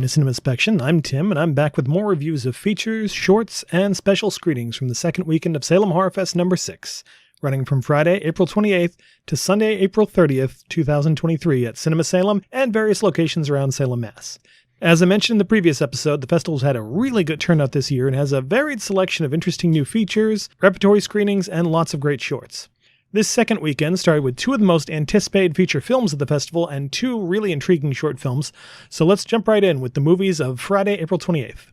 to CinemaSpection. I'm Tim, and I'm back with more reviews of features, shorts, and special screenings from the second weekend of Salem Horror Fest number 6, running from Friday, April 28th to Sunday, April 30th, 2023 at Cinema Salem and various locations around Salem, Mass. As I mentioned in the previous episode, the festival's had a really good turnout this year and has a varied selection of interesting new features, repertory screenings, and lots of great shorts. This second weekend started with 2 of the most anticipated feature films of the festival and 2 really intriguing short films, so let's jump right in with the movies of Friday, April 28th.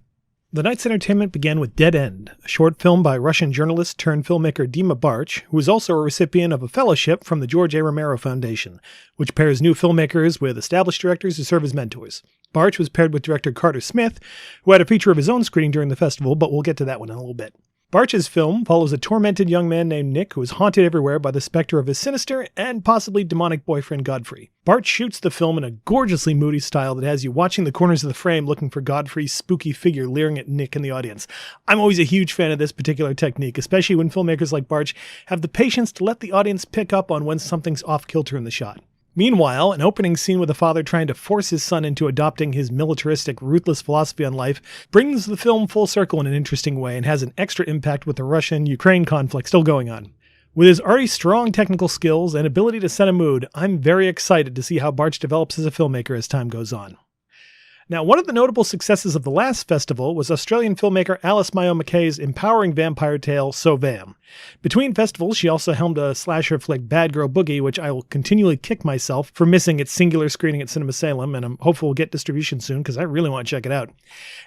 The night's entertainment began with Dead End, a short film by Russian journalist turned filmmaker Dima Barch, who is also a recipient of a fellowship from the George A. Romero Foundation, which pairs new filmmakers with established directors who serve as mentors. Barch was paired with director Carter Smith, who had a feature of his own screening during the festival, but we'll get to that one in a little bit. Barch's film follows a tormented young man named Nick who is haunted everywhere by the specter of his sinister and possibly demonic boyfriend Godfrey. Barch shoots the film in a gorgeously moody style that has you watching the corners of the frame looking for Godfrey's spooky figure leering at Nick in the audience. I'm always a huge fan of this particular technique, especially when filmmakers like Barch have the patience to let the audience pick up on when something's off-kilter in the shot. Meanwhile, an opening scene with a father trying to force his son into adopting his militaristic, ruthless philosophy on life brings the film full circle in an interesting way and has an extra impact with the Russian-Ukraine conflict still going on. With his already strong technical skills and ability to set a mood, I'm very excited to see how Barch develops as a filmmaker as time goes on. Now, one of the notable successes of the last festival was Australian filmmaker Alice Mayo McKay's empowering vampire tale, So Vam. Between festivals, she also helmed a slasher flick Bad Girl Boogie, which I will continually kick myself for missing its singular screening at Cinema Salem, and I'm hopeful we'll get distribution soon because I really want to check it out.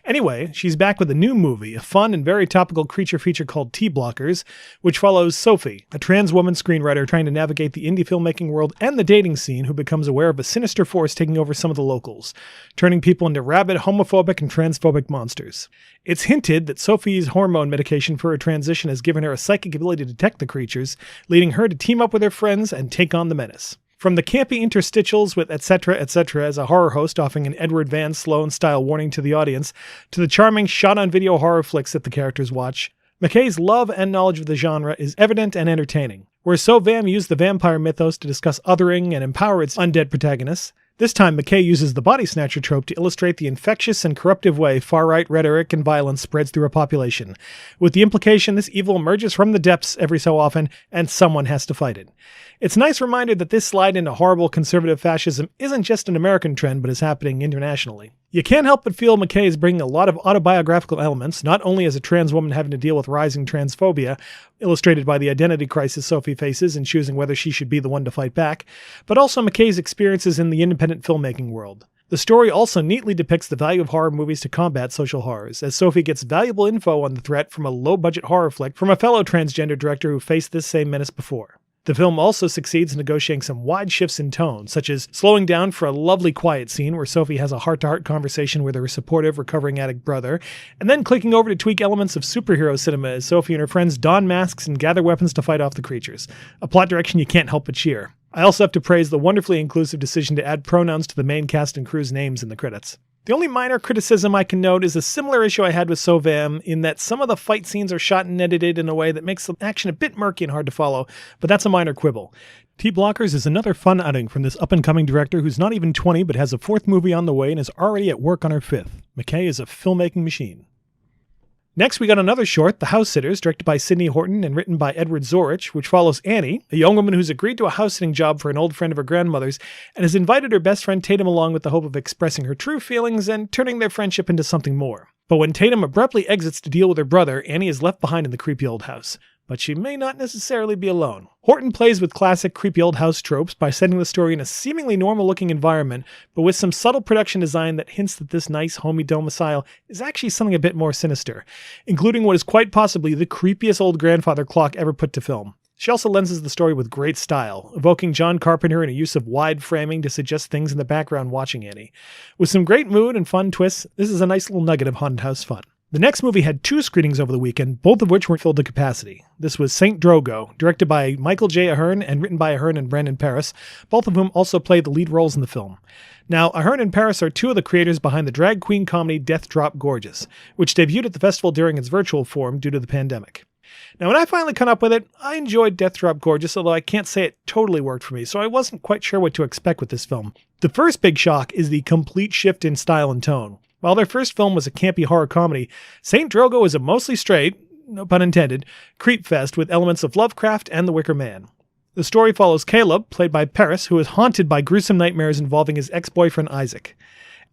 Anyway, she's back with a new movie, a fun and very topical creature feature called T-Blockers, which follows Sophie, a trans woman screenwriter trying to navigate the indie filmmaking world and the dating scene who becomes aware of a sinister force taking over some of the locals, turning people into rabid, homophobic, and transphobic monsters. It's hinted that Sophie's hormone medication for her transition has given her a psychic ability to detect the creatures, leading her to team up with her friends and take on the menace. From the campy interstitials with etc. as a horror host offering an Edward Van Sloan-style warning to the audience, to the charming shot-on-video horror flicks that the characters watch, McKay's love and knowledge of the genre is evident and entertaining. Where So Vam used the vampire mythos to discuss othering and empower its undead protagonists, this time McKay uses the body snatcher trope to illustrate the infectious and corruptive way far-right rhetoric and violence spreads through a population, with the implication this evil emerges from the depths every so often, and someone has to fight it. It's a nice reminder that this slide into horrible conservative fascism isn't just an American trend, but is happening internationally. You can't help but feel McKay is bringing a lot of autobiographical elements, not only as a trans woman having to deal with rising transphobia, illustrated by the identity crisis Sophie faces in choosing whether she should be the one to fight back, but also McKay's experiences in the independent filmmaking world. The story also neatly depicts the value of horror movies to combat social horrors, as Sophie gets valuable info on the threat from a low-budget horror flick from a fellow transgender director who faced this same menace before. The film also succeeds in negotiating some wide shifts in tone, such as slowing down for a lovely quiet scene where Sophie has a heart-to-heart conversation with her supportive, recovering addict brother, and then clicking over to tweak elements of superhero cinema as Sophie and her friends don masks and gather weapons to fight off the creatures, a plot direction you can't help but cheer. I also have to praise the wonderfully inclusive decision to add pronouns to the main cast and crew's names in the credits. The only minor criticism I can note is a similar issue I had with So Vam, in that some of the fight scenes are shot and edited in a way that makes the action a bit murky and hard to follow, but that's a minor quibble. T-Blockers is another fun outing from this up-and-coming director who's not even 20 but has a 4th movie on the way and is already at work on her 5th. McKay is a filmmaking machine. Next, we got another short, The House Sitters, directed by Sidney Horton and written by Edward Zorich, which follows Annie, a young woman who's agreed to a house-sitting job for an old friend of her grandmother's and has invited her best friend Tatum along with the hope of expressing her true feelings and turning their friendship into something more. But when Tatum abruptly exits to deal with her brother, Annie is left behind in the creepy old house. But she may not necessarily be alone. Horton plays with classic creepy old house tropes by setting the story in a seemingly normal-looking environment, but with some subtle production design that hints that this nice, homey domicile is actually something a bit more sinister, including what is quite possibly the creepiest old grandfather clock ever put to film. She also lenses the story with great style, evoking John Carpenter in a use of wide framing to suggest things in the background watching Annie. With some great mood and fun twists, this is a nice little nugget of haunted house fun. The next movie had 2 screenings over the weekend, both of which were filled to capacity. This was Saint Drogo, directed by Michael J. Ahern and written by Ahern and Brandon Paris, both of whom also played the lead roles in the film. Now, Ahern and Paris are 2 of the creators behind the drag queen comedy Death Drop Gorgeous, which debuted at the festival during its virtual form due to the pandemic. Now, when I finally caught up with it, I enjoyed Death Drop Gorgeous, although I can't say it totally worked for me, so I wasn't quite sure what to expect with this film. The first big shock is the complete shift in style and tone. While their first film was a campy horror comedy, St. Drogo is a mostly straight, no pun intended, creep fest with elements of Lovecraft and The Wicker Man. The story follows Caleb, played by Paris, who is haunted by gruesome nightmares involving his ex-boyfriend Isaac.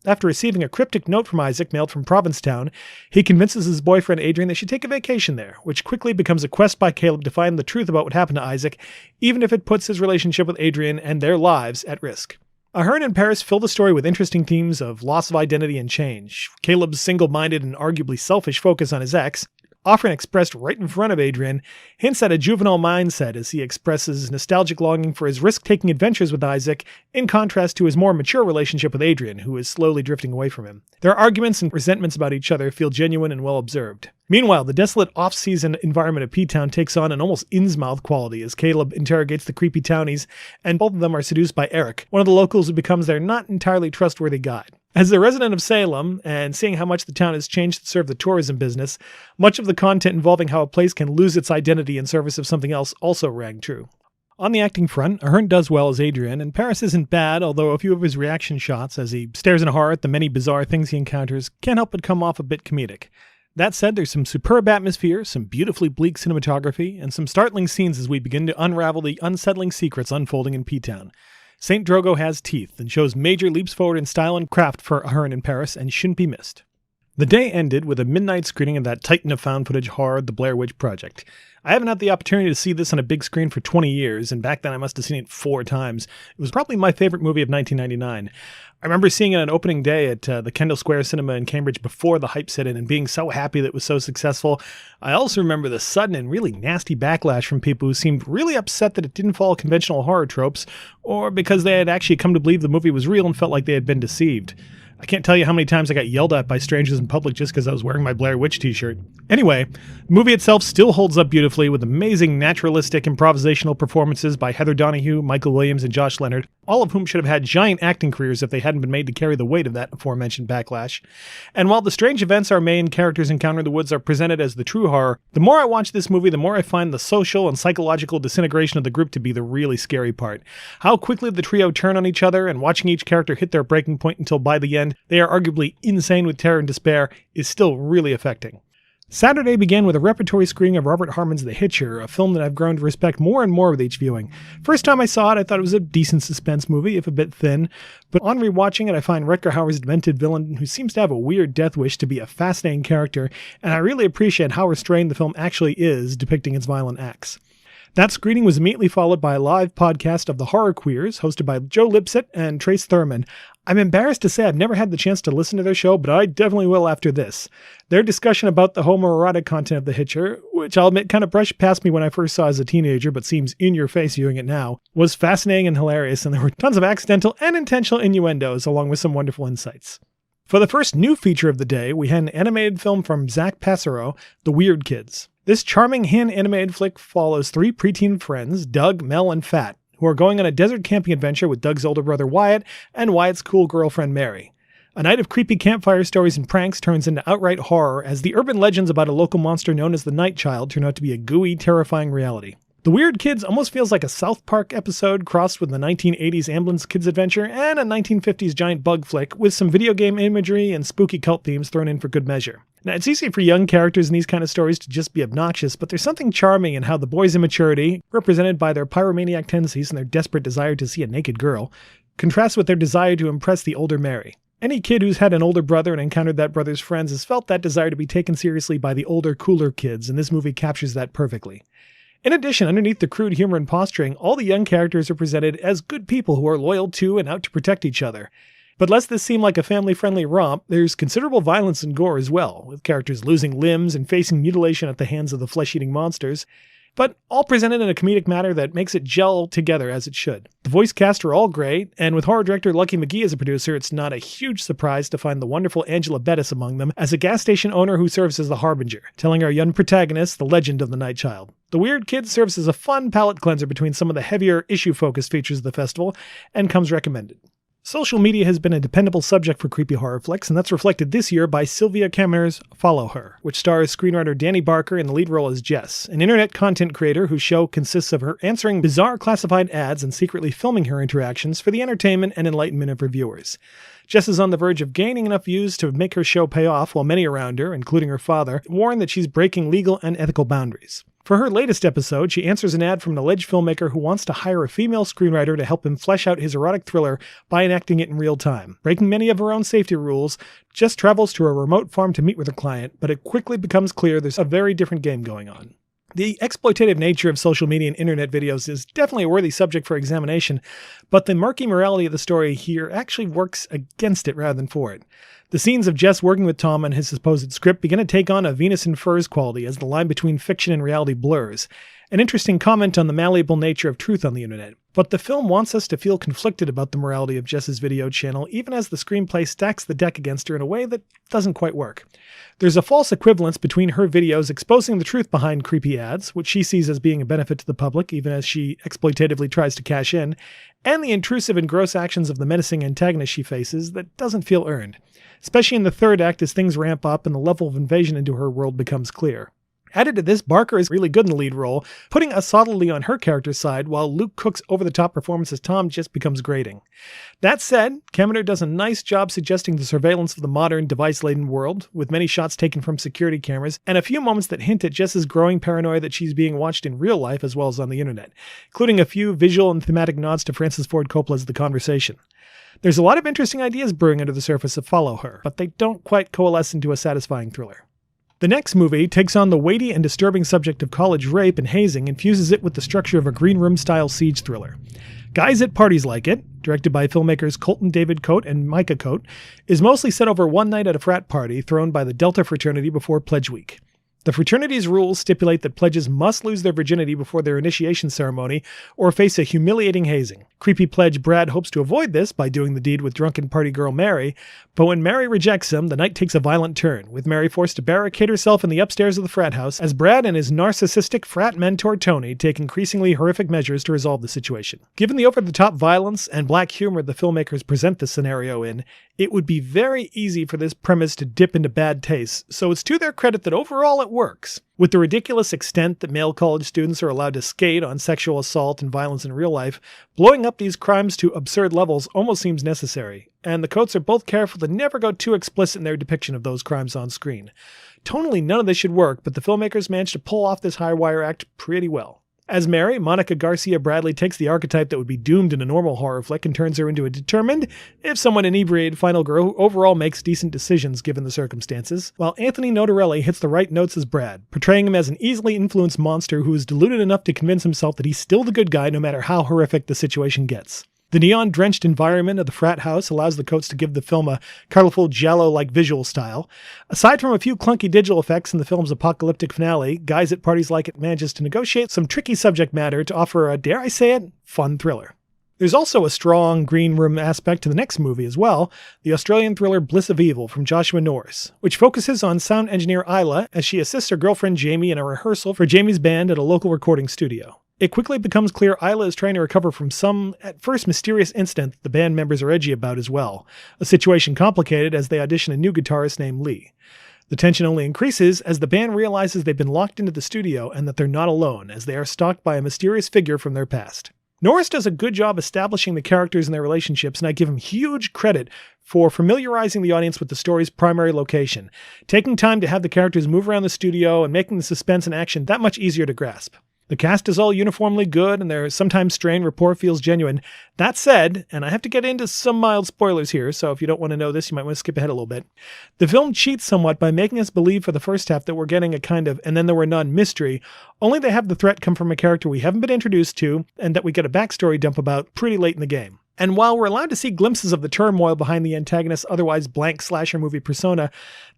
After receiving a cryptic note from Isaac mailed from Provincetown, he convinces his boyfriend Adrian they should take a vacation there, which quickly becomes a quest by Caleb to find the truth about what happened to Isaac, even if it puts his relationship with Adrian and their lives at risk. Ahern and Paris fill the story with interesting themes of loss of identity and change, Caleb's single-minded and arguably selfish focus on his ex, often expressed right in front of Adrian, hints at a juvenile mindset as he expresses nostalgic longing for his risk-taking adventures with Isaac, in contrast to his more mature relationship with Adrian, who is slowly drifting away from him. Their arguments and resentments about each other feel genuine and well-observed. Meanwhile, the desolate off-season environment of P-Town takes on an almost Innsmouth quality as Caleb interrogates the creepy townies, and both of them are seduced by Eric, one of the locals who becomes their not entirely trustworthy guide. As a resident of Salem, and seeing how much the town has changed to serve the tourism business, much of the content involving how a place can lose its identity in service of something else also rang true. On the acting front, Ahern does well as Adrian, and Paris isn't bad, although a few of his reaction shots as he stares in horror at the many bizarre things he encounters can't help but come off a bit comedic. That said, there's some superb atmosphere, some beautifully bleak cinematography, and some startling scenes as we begin to unravel the unsettling secrets unfolding in P-Town. St. Drogo has teeth and shows major leaps forward in style and craft for Ahern and Paris and shouldn't be missed. The day ended with a midnight screening of that titan of found footage horror, The Blair Witch Project. I haven't had the opportunity to see this on a big screen for 20 years, and back then I must have seen it 4 times. It was probably my favorite movie of 1999. I remember seeing it on opening day at the Kendall Square Cinema in Cambridge before the hype set in and being so happy that it was so successful. I also remember the sudden and really nasty backlash from people who seemed really upset that it didn't follow conventional horror tropes, or because they had actually come to believe the movie was real and felt like they had been deceived. I can't tell you how many times I got yelled at by strangers in public just because I was wearing my Blair Witch t-shirt. Anyway, the movie itself still holds up beautifully with amazing naturalistic improvisational performances by Heather Donahue, Michael Williams, and Josh Leonard, all of whom should have had giant acting careers if they hadn't been made to carry the weight of that aforementioned backlash. And while the strange events our main characters encounter in the woods are presented as the true horror, the more I watch this movie, the more I find the social and psychological disintegration of the group to be the really scary part. How quickly the trio turn on each other and watching each character hit their breaking point until by the end they are arguably insane with terror and despair is still really affecting. Saturday began with a repertory screening of Robert Harmon's The Hitcher, a film that I've grown to respect more and more with each viewing. First time I saw it, I thought it was a decent suspense movie, if a bit thin, but on rewatching it, I find Rutger Hauer's demented villain, who seems to have a weird death wish, to be a fascinating character, and I really appreciate how restrained the film actually is depicting its violent acts. That screening was immediately followed by a live podcast of The Horror Queers, hosted by Joe Lipsett and Trace Thurman. I'm embarrassed to say I've never had the chance to listen to their show, but I definitely will after this. Their discussion about the homoerotic content of The Hitcher, which I'll admit kind of brushed past me when I first saw as a teenager, but seems in your face viewing it now, was fascinating and hilarious, and there were tons of accidental and intentional innuendos, along with some wonderful insights. For the first new feature of the day, we had an animated film from Zach Passero, The Weird Kidz. This charming hand-animated flick follows 3 preteen friends, Doug, Mel, and Fat, who are going on a desert camping adventure with Doug's older brother Wyatt and Wyatt's cool girlfriend Mary. A night of creepy campfire stories and pranks turns into outright horror as the urban legends about a local monster known as the Night Child turn out to be a gooey, terrifying reality. The Weird Kidz almost feels like a South Park episode crossed with the 1980s Ambulance Kids Adventure and a 1950s giant bug flick with some video game imagery and spooky cult themes thrown in for good measure. Now, it's easy for young characters in these kind of stories to just be obnoxious, but there's something charming in how the boys' immaturity, represented by their pyromaniac tendencies and their desperate desire to see a naked girl, contrasts with their desire to impress the older Mary. Any kid who's had an older brother and encountered that brother's friends has felt that desire to be taken seriously by the older, cooler kids, and this movie captures that perfectly. In addition, underneath the crude humor and posturing, all the young characters are presented as good people who are loyal to and out to protect each other. But lest this seem like a family-friendly romp, there's considerable violence and gore as well, with characters losing limbs and facing mutilation at the hands of the flesh-eating monsters, but all presented in a comedic manner that makes it gel together as it should. The voice cast are all great, and with horror director Lucky McGee as a producer, it's not a huge surprise to find the wonderful Angela Bettis among them as a gas station owner who serves as the Harbinger, telling our young protagonist the legend of the Night Child. The Weird Kidz serves as a fun palate cleanser between some of the heavier issue-focused features of the festival, and comes recommended. Social media has been a dependable subject for creepy horror flicks, and that's reflected this year by Sylvia Kammerer's Follow Her, which stars screenwriter Danny Barker in the lead role as Jess, an internet content creator whose show consists of her answering bizarre classified ads and secretly filming her interactions for the entertainment and enlightenment of her viewers. Jess is on the verge of gaining enough views to make her show pay off, while many around her, including her father, warn that she's breaking legal and ethical boundaries. For her latest episode, she answers an ad from an alleged filmmaker who wants to hire a female screenwriter to help him flesh out his erotic thriller by enacting it in real time. Breaking many of her own safety rules, Jess travels to a remote farm to meet with her client, but it quickly becomes clear there's a very different game going on. The exploitative nature of social media and internet videos is definitely a worthy subject for examination, but the murky morality of the story here actually works against it rather than for it. The scenes of Jess working with Tom on his supposed script begin to take on a Venus in Furs quality as the line between fiction and reality blurs. An interesting comment on the malleable nature of truth on the internet. But the film wants us to feel conflicted about the morality of Jess's video channel, even as the screenplay stacks the deck against her in a way that doesn't quite work. There's a false equivalence between her videos exposing the truth behind creepy ads, which she sees as being a benefit to the public, even as she exploitatively tries to cash in, and the intrusive and gross actions of the menacing antagonist she faces that doesn't feel earned. Especially in the third act as things ramp up and the level of invasion into her world becomes clear. Added to this, Barker is really good in the lead role, putting us solidly on her character's side, while Luke Cook's over-the-top performance as Tom just becomes grating. That said, Cameron does a nice job suggesting the surveillance of the modern, device-laden world, with many shots taken from security cameras, and a few moments that hint at Jess's growing paranoia that she's being watched in real life as well as on the internet, including a few visual and thematic nods to Francis Ford Coppola's The Conversation. There's a lot of interesting ideas brewing under the surface that follow her, but they don't quite coalesce into a satisfying thriller. The next movie takes on the weighty and disturbing subject of college rape and hazing and fuses it with the structure of a green room-style siege thriller. Guys at Parties Like It, directed by filmmakers Colton David Coate and Micah Coate, is mostly set over one night at a frat party thrown by the Delta fraternity before Pledge Week. The fraternity's rules stipulate that pledges must lose their virginity before their initiation ceremony or face a humiliating hazing. Creepy pledge Brad hopes to avoid this by doing the deed with drunken party girl Mary, but when Mary rejects him, the night takes a violent turn, with Mary forced to barricade herself in the upstairs of the frat house as Brad and his narcissistic frat mentor Tony take increasingly horrific measures to resolve the situation. Given the over-the-top violence and black humor the filmmakers present this scenario in, it would be very easy for this premise to dip into bad taste, so it's to their credit that overall it works. With the ridiculous extent that male college students are allowed to skate on sexual assault and violence in real life, blowing up these crimes to absurd levels almost seems necessary, and the Coates are both careful to never go too explicit in their depiction of those crimes on screen. Tonally, none of this should work, but the filmmakers managed to pull off this high-wire act pretty well. As Mary, Monica Garcia Bradley takes the archetype that would be doomed in a normal horror flick and turns her into a determined, if somewhat inebriated, final girl who overall makes decent decisions given the circumstances, while Anthony Notarelli hits the right notes as Brad, portraying him as an easily influenced monster who is deluded enough to convince himself that he's still the good guy no matter how horrific the situation gets. The neon-drenched environment of the frat house allows the Coates to give the film a colorful, giallo-like visual style. Aside from a few clunky digital effects in the film's apocalyptic finale, Guys at Parties Like It manages to negotiate some tricky subject matter to offer a, dare I say it, fun thriller. There's also a strong green room aspect to the next movie as well, the Australian thriller Bliss of Evil from Joshua Norris, which focuses on sound engineer Isla as she assists her girlfriend Jamie in a rehearsal for Jamie's band at a local recording studio. It quickly becomes clear Isla is trying to recover from some, at first mysterious incident that the band members are edgy about as well, a situation complicated as they audition a new guitarist named Lee. The tension only increases as the band realizes they've been locked into the studio and that they're not alone, as they are stalked by a mysterious figure from their past. Norris does a good job establishing the characters and their relationships, and I give him huge credit for familiarizing the audience with the story's primary location, taking time to have the characters move around the studio and making the suspense and action that much easier to grasp. The cast is all uniformly good, and their sometimes strained rapport feels genuine. That said, and I have to get into some mild spoilers here, so if you don't want to know this, you might want to skip ahead a little bit. The film cheats somewhat by making us believe for the first half that we're getting a kind of and then there were none mystery, only they have the threat come from a character we haven't been introduced to, and that we get a backstory dump about pretty late in the game. And while we're allowed to see glimpses of the turmoil behind the antagonist's otherwise blank slasher movie persona,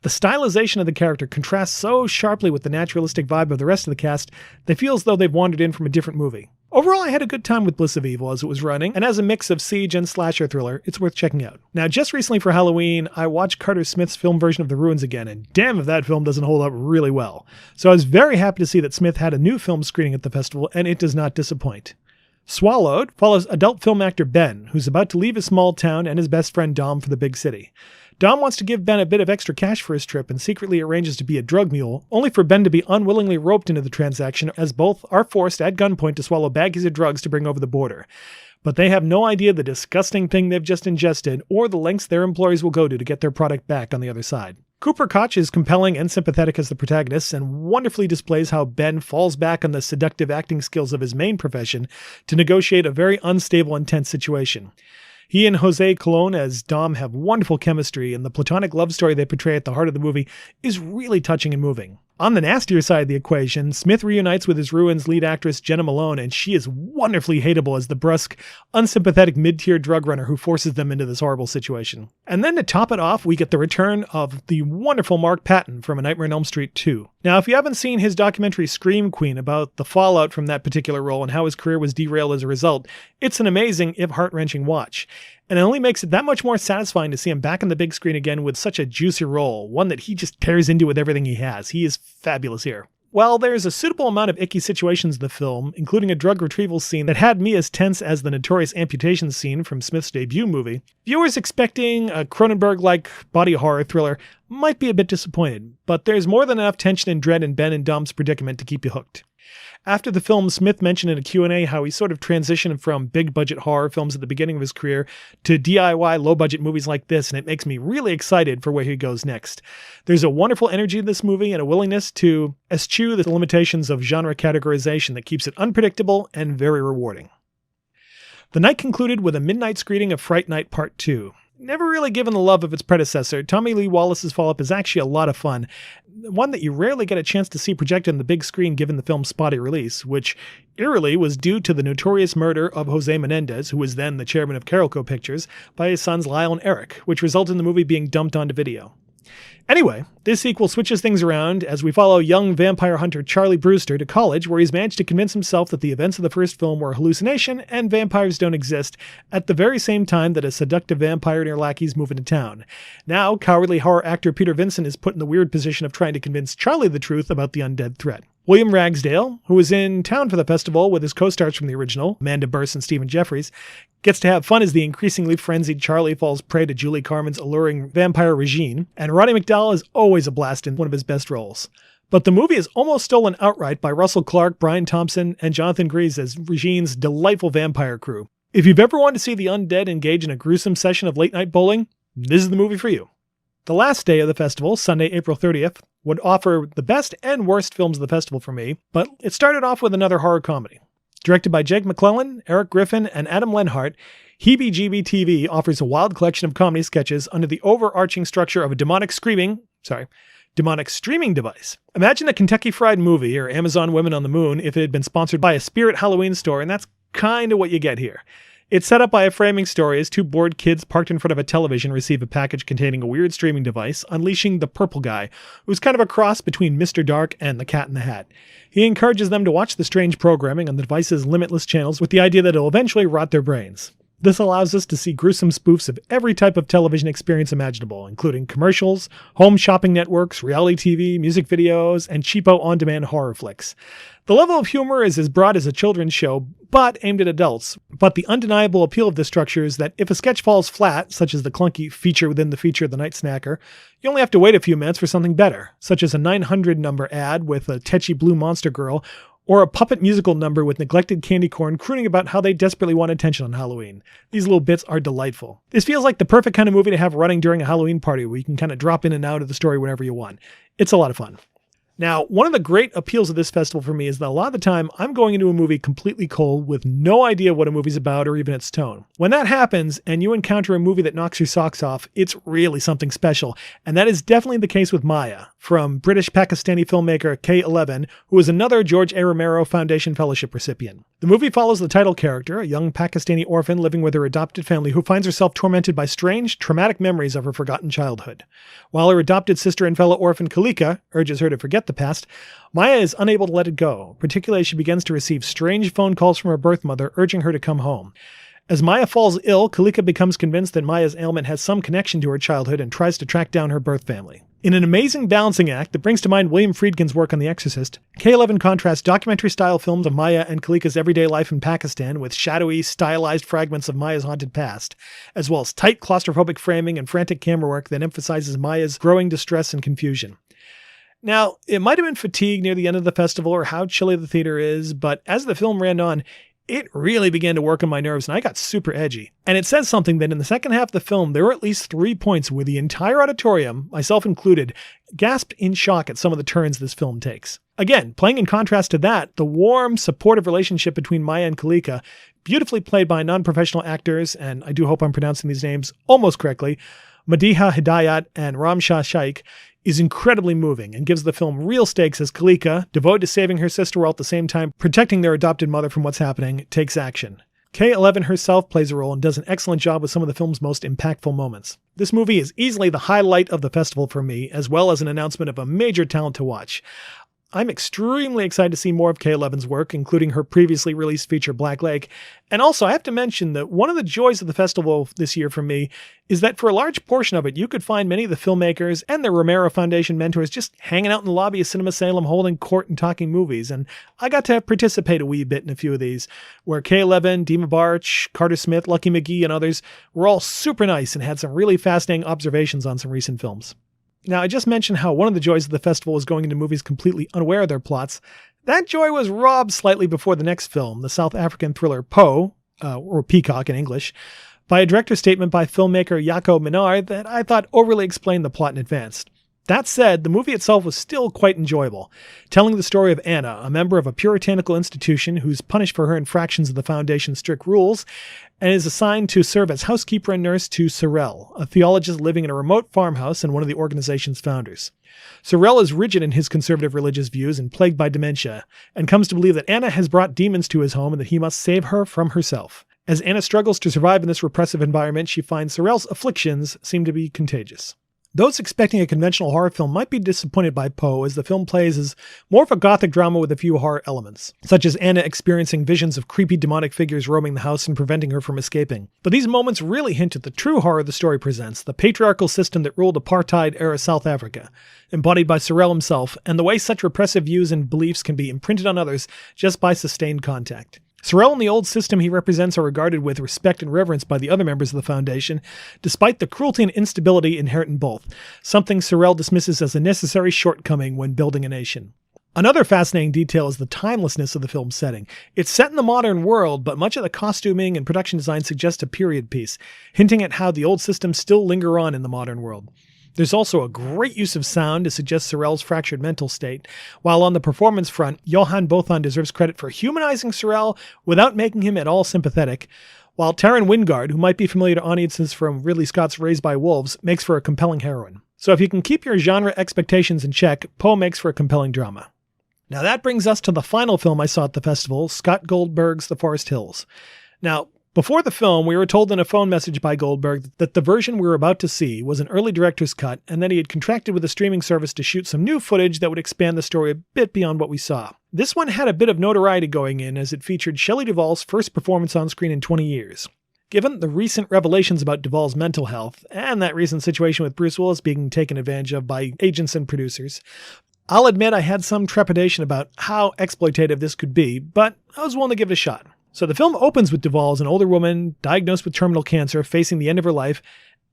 the stylization of the character contrasts so sharply with the naturalistic vibe of the rest of the cast, they feel as though they've wandered in from a different movie. Overall, I had a good time with Bliss of Evil as it was running, and as a mix of siege and slasher thriller, it's worth checking out. Now, just recently for Halloween, I watched Carter Smith's film version of The Ruins again, and damn if that film doesn't hold up really well. So I was very happy to see that Smith had a new film screening at the festival, and it does not disappoint. Swallowed follows adult film actor Ben, who's about to leave his small town and his best friend Dom for the big city. Dom wants to give Ben a bit of extra cash for his trip and secretly arranges to be a drug mule, only for Ben to be unwillingly roped into the transaction as both are forced at gunpoint to swallow baggies of drugs to bring over the border. but they have no idea the disgusting thing they've just ingested or the lengths their employees will go to get their product back on the other side. Cooper Koch is compelling and sympathetic as the protagonist and wonderfully displays how Ben falls back on the seductive acting skills of his main profession to negotiate a very unstable and tense situation. He and Jose Colon as Dom have wonderful chemistry, and the platonic love story they portray at the heart of the movie is really touching and moving. On the nastier side of the equation, Smith reunites with his Ruins lead actress Jenna Malone, and she is wonderfully hateable as the brusque, unsympathetic mid-tier drug runner who forces them into this horrible situation. And then to top it off, we get the return of the wonderful Mark Patton from A Nightmare on Elm Street 2. Now, if you haven't seen his documentary Scream Queen about the fallout from that particular role and how his career was derailed as a result, it's an amazing, if heart-wrenching watch. And it only makes it that much more satisfying to see him back on the big screen again with such a juicy role, one that he just tears into with everything he has. He is fabulous here. While there's a suitable amount of icky situations in the film, including a drug retrieval scene that had me as tense as the notorious amputation scene from Smith's debut movie, viewers expecting a Cronenberg-like body horror thriller might be a bit disappointed, but there's more than enough tension and dread in Ben and Dom's predicament to keep you hooked. After the film, Smith mentioned in a Q&A how he sort of transitioned from big-budget horror films at the beginning of his career to DIY low-budget movies like this, and it makes me really excited for where he goes next. There's a wonderful energy in this movie and a willingness to eschew the limitations of genre categorization that keeps it unpredictable and very rewarding. The night concluded with a midnight screening of Fright Night Part 2. Never really given the love of its predecessor, Tommy Lee Wallace's follow-up is actually a lot of fun, one that you rarely get a chance to see projected on the big screen given the film's spotty release, which eerily was due to the notorious murder of Jose Menendez, who was then the chairman of Carolco Pictures, by his sons Lyle and Eric, which resulted in the movie being dumped onto video. Anyway, this sequel switches things around as we follow young vampire hunter Charlie Brewster to college, where he's managed to convince himself that the events of the first film were a hallucination and vampires don't exist, at the very same time that a seductive vampire and her lackeys move into town. Now, cowardly horror actor Peter Vincent is put in the weird position of trying to convince Charlie the truth about the undead threat. William Ragsdale, who was in town for the festival with his co-stars from the original, Amanda Burse and Stephen Jeffries, gets to have fun as the increasingly frenzied Charlie falls prey to Julie Carmen's alluring vampire regime, and Roddy McDowall is always a blast in one of his best roles. But the movie is almost stolen outright by Russell Clark, Brian Thompson, and Jonathan Gries as Regine's delightful vampire crew. If you've ever wanted to see the undead engage in a gruesome session of late-night bowling, this is the movie for you. The last day of the festival, Sunday, April 30th, would offer the best and worst films of the festival for me, but it started off with another horror comedy. Directed by Jake McClellan, Eric Griffin, and Adam Lenhart, HeBGB TV offers a wild collection of comedy sketches under the overarching structure of a demonic streaming device. Imagine a Kentucky Fried Movie or Amazon Women on the Moon if it had been sponsored by a Spirit Halloween store, and that's kind of what you get here. It's set up by a framing story as two bored kids parked in front of a television receive a package containing a weird streaming device, unleashing the purple guy, who's kind of a cross between Mr. Dark and the Cat in the Hat. He encourages them to watch the strange programming on the device's limitless channels with the idea that it'll eventually rot their brains. This allows us to see gruesome spoofs of every type of television experience imaginable, including commercials, home shopping networks, reality TV, music videos, and cheapo on-demand horror flicks. The level of humor is as broad as a children's show, but aimed at adults. But the undeniable appeal of this structure is that if a sketch falls flat, such as the clunky feature within the feature of The Night Snacker, you only have to wait a few minutes for something better, such as a 900 number ad with a tetchy blue monster girl, or a puppet musical number with neglected candy corn crooning about how they desperately want attention on Halloween. These little bits are delightful. This feels like the perfect kind of movie to have running during a Halloween party where you can kind of drop in and out of the story whenever you want. It's a lot of fun. Now, one of the great appeals of this festival for me is that a lot of the time I'm going into a movie completely cold with no idea what a movie's about or even its tone. When that happens and you encounter a movie that knocks your socks off, it's really something special. And that is definitely the case with Maya, from British-Pakistani filmmaker K11, who is another George A. Romero Foundation Fellowship recipient. The movie follows the title character, a young Pakistani orphan living with her adopted family who finds herself tormented by strange, traumatic memories of her forgotten childhood. While her adopted sister and fellow orphan Kalika urges her to forget the past, Maya is unable to let it go, particularly as she begins to receive strange phone calls from her birth mother urging her to come home. As Maya falls ill, Kalika becomes convinced that Maya's ailment has some connection to her childhood and tries to track down her birth family. In an amazing balancing act that brings to mind William Friedkin's work on The Exorcist, K11 contrasts documentary-style films of Maya and Kalika's everyday life in Pakistan with shadowy, stylized fragments of Maya's haunted past, as well as tight claustrophobic framing and frantic camera work that emphasizes Maya's growing distress and confusion. Now, it might have been fatigue near the end of the festival or how chilly the theater is, but as the film ran on, it really began to work on my nerves and I got super edgy. And it says something that in the second half of the film, there were at least 3 points where the entire auditorium, myself included, gasped in shock at some of the turns this film takes. Again, playing in contrast to that, the warm, supportive relationship between Maya and Kalika, beautifully played by non-professional actors, and I do hope I'm pronouncing these names almost correctly, Madiha Hidayat and Ramshah Shaikh, is incredibly moving and gives the film real stakes as Kalika, devoted to saving her sister while at the same time protecting their adopted mother from what's happening, takes action. K11 herself plays a role and does an excellent job with some of the film's most impactful moments. This movie is easily the highlight of the festival for me, as well as an announcement of a major talent to watch. I'm extremely excited to see more of K11's work, including her previously released feature Black Lake. And also, I have to mention that one of the joys of the festival this year for me is that for a large portion of it, you could find many of the filmmakers and their Romero Foundation mentors just hanging out in the lobby of Cinema Salem, holding court and talking movies. And I got to participate a wee bit in a few of these, where K11, Dima Barch, Carter Smith, Lucky McGee, and others were all super nice and had some really fascinating observations on some recent films. Now, I just mentioned how one of the joys of the festival was going into movies completely unaware of their plots. That joy was robbed slightly before the next film, the South African thriller Poe, or Peacock in English, by a director's statement by filmmaker Jaco Minnaar that I thought overly explained the plot in advance. That said, the movie itself was still quite enjoyable, telling the story of Anna, a member of a puritanical institution who's punished for her infractions of the Foundation's strict rules, and is assigned to serve as housekeeper and nurse to Sorel, a theologist living in a remote farmhouse and one of the organization's founders. Sorel is rigid in his conservative religious views and plagued by dementia, and comes to believe that Anna has brought demons to his home and that he must save her from herself. As Anna struggles to survive in this repressive environment, she finds Sorel's afflictions seem to be contagious. Those expecting a conventional horror film might be disappointed by Poe, as the film plays as more of a gothic drama with a few horror elements, such as Anna experiencing visions of creepy demonic figures roaming the house and preventing her from escaping. But these moments really hint at the true horror the story presents, the patriarchal system that ruled apartheid-era South Africa, embodied by Sorel himself, and the way such repressive views and beliefs can be imprinted on others just by sustained contact. Sorel and the old system he represents are regarded with respect and reverence by the other members of the Foundation, despite the cruelty and instability inherent in both, something Sorel dismisses as a necessary shortcoming when building a nation. Another fascinating detail is the timelessness of the film's setting. It's set in the modern world, but much of the costuming and production design suggests a period piece, hinting at how the old systems still linger on in the modern world. There's also a great use of sound to suggest Sorel's fractured mental state, while on the performance front, Johan Bothan deserves credit for humanizing Sorel without making him at all sympathetic, while Taryn Wingard, who might be familiar to audiences from Ridley Scott's Raised by Wolves, makes for a compelling heroine. So if you can keep your genre expectations in check, Poe makes for a compelling drama. Now that brings us to the final film I saw at the festival, Scott Goldberg's The Forest Hills. Now, before the film, we were told in a phone message by Goldberg that the version we were about to see was an early director's cut and that he had contracted with a streaming service to shoot some new footage that would expand the story a bit beyond what we saw. This one had a bit of notoriety going in as it featured Shelley Duvall's first performance on screen in 20 years. Given the recent revelations about Duvall's mental health and that recent situation with Bruce Willis being taken advantage of by agents and producers, I'll admit I had some trepidation about how exploitative this could be, but I was willing to give it a shot. So the film opens with Duvall as an older woman diagnosed with terminal cancer facing the end of her life,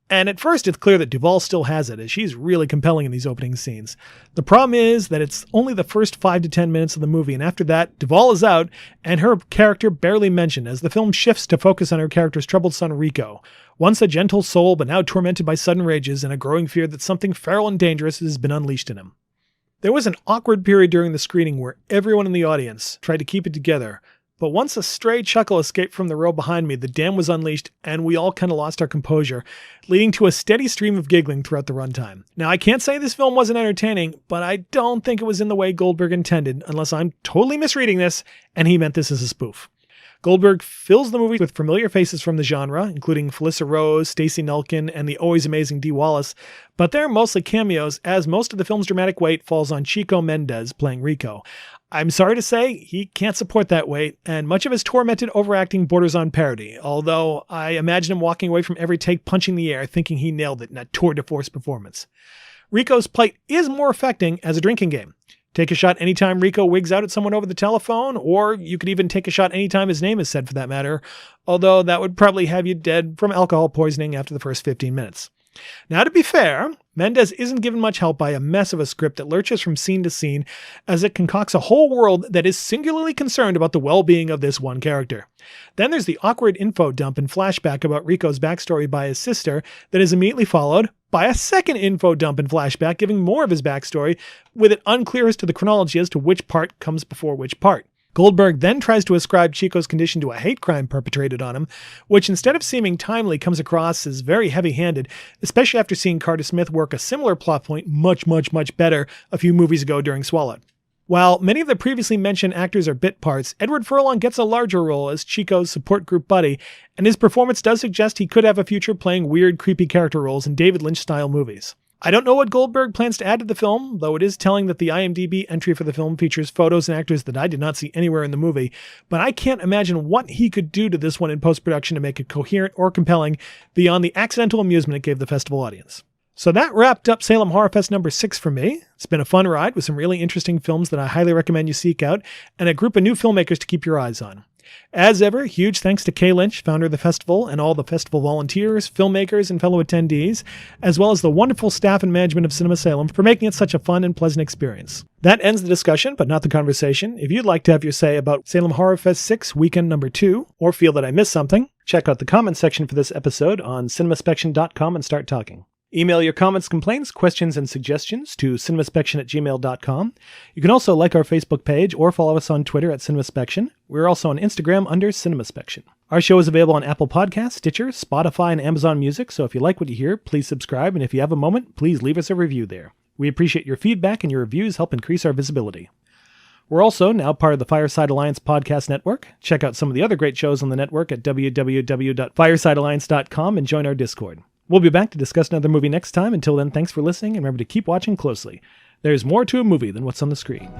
and at first it's clear that Duvall still has it, as she's really compelling in these opening scenes. The problem is that it's only the first 5 to 10 minutes of the movie, and after that, Duvall is out, and her character barely mentioned, as the film shifts to focus on her character's troubled son Rico, once a gentle soul but now tormented by sudden rages and a growing fear that something feral and dangerous has been unleashed in him. There was an awkward period during the screening where everyone in the audience tried to keep it together, but once a stray chuckle escaped from the row behind me, the dam was unleashed and we all kind of lost our composure, leading to a steady stream of giggling throughout the runtime. Now, I can't say this film wasn't entertaining, but I don't think it was in the way Goldberg intended, unless I'm totally misreading this and he meant this as a spoof. Goldberg fills the movie with familiar faces from the genre, including Felissa Rose, Stacey Nulkin, and the always amazing Dee Wallace, but they're mostly cameos, as most of the film's dramatic weight falls on Chico Mendez playing Rico. I'm sorry to say, he can't support that weight, and much of his tormented overacting borders on parody, although I imagine him walking away from every take punching the air, thinking he nailed it in a tour de force performance. Rico's plight is more affecting as a drinking game. Take a shot anytime Rico wigs out at someone over the telephone, or you could even take a shot anytime his name is said for that matter, although that would probably have you dead from alcohol poisoning after the first 15 minutes. Now, to be fair, Mendes isn't given much help by a mess of a script that lurches from scene to scene as it concocts a whole world that is singularly concerned about the well-being of this one character. Then there's the awkward info dump and flashback about Rico's backstory by his sister that is immediately followed by a second info dump and flashback giving more of his backstory, with it unclear as to the chronology as to which part comes before which part. Goldberg then tries to ascribe Chico's condition to a hate crime perpetrated on him, which instead of seeming timely comes across as very heavy-handed, especially after seeing Carter Smith work a similar plot point much better a few movies ago during Swallowed. While many of the previously mentioned actors are bit parts, Edward Furlong gets a larger role as Chico's support group buddy, and his performance does suggest he could have a future playing weird, creepy character roles in David Lynch-style movies. I don't know what Goldberg plans to add to the film, though it is telling that the IMDb entry for the film features photos and actors that I did not see anywhere in the movie, but I can't imagine what he could do to this one in post-production to make it coherent or compelling beyond the accidental amusement it gave the festival audience. So that wrapped up Salem Horror Fest number 6 for me. It's been a fun ride with some really interesting films that I highly recommend you seek out, and a group of new filmmakers to keep your eyes on. As ever, huge thanks to Kay Lynch, founder of the festival, and all the festival volunteers, filmmakers, and fellow attendees, as well as the wonderful staff and management of Cinema Salem for making it such a fun and pleasant experience. That ends the discussion, but not the conversation. If you'd like to have your say about Salem Horror Fest 6 weekend number 2, or feel that I missed something, check out the comments section for this episode on CinemaSpection.com and start talking. Email your comments, complaints, questions, and suggestions to cinemaspection@gmail.com. You can also like our Facebook page or follow us on Twitter at CinemaSpection. We're also on Instagram under CinemaSpection. Our show is available on Apple Podcasts, Stitcher, Spotify, and Amazon Music, so if you like what you hear, please subscribe, and if you have a moment, please leave us a review there. We appreciate your feedback, and your reviews help increase our visibility. We're also now part of the Fireside Alliance podcast network. Check out some of the other great shows on the network at www.firesidealliance.com and join our Discord. We'll be back to discuss another movie next time. Until then, thanks for listening, and remember to keep watching closely. There's more to a movie than what's on the screen.